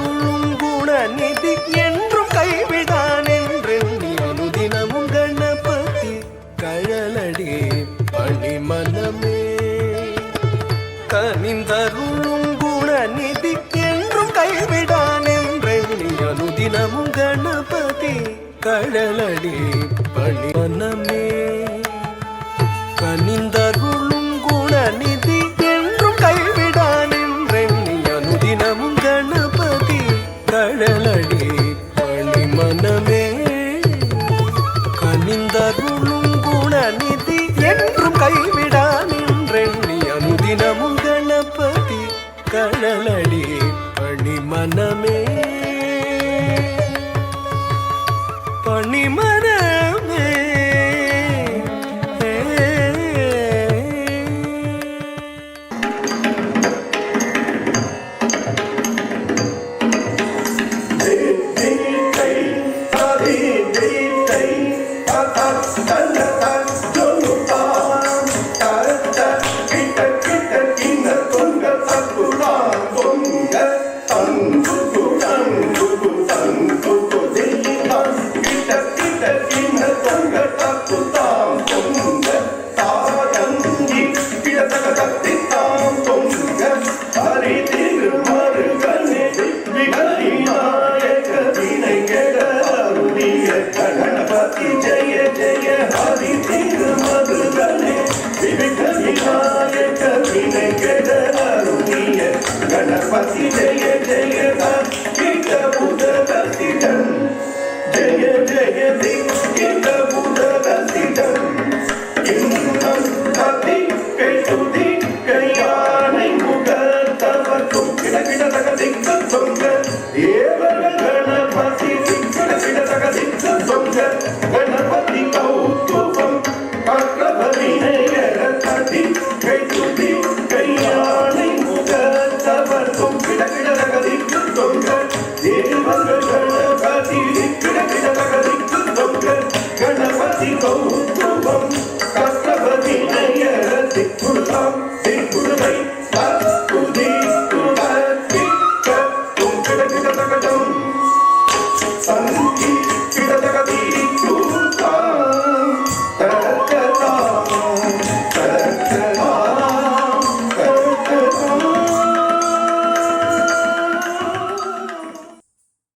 கனிந்தருளும் குணநிதி என்றும் கைவிடான் என்றெண்ணி அனுதினமும் கணபதி கழலடி பணிமனமே. கனிந்தருளும் குணநிதி என்றும் கைவிடான் என்றெண்ணி அனுதினமும் கணபதி கழலடி பணிமனமே. கனிந்தருளும் குணநிதி என்றும் கைவிடான் என்றெண்ணி அனுதினமும் கணபதி கழலடி பணிமனமே. கனிந்தருளும் குணநிதி என்றும் கைவிடான் என்றெண்ணி அனுதினமும் கணபதி கழலடி பணிமனமே. பணிமனமே गणपति जय जय गीत बुधरसिदं जय जय गीत बुधरसिदं इंद्रं कति कैतुदि कयानै मुगतवतुं किड किड तक दिक्क संग देवर गणपति किड किड तक दिक्क संग गणपति कौतुकं अग्रभविनयरति कैतुदि कयानै गणपति कौतुकं कष्टभविनयरति कुरुतां श्रीकुरुदै तत्कुदि कुरुदै तुं किड किड तक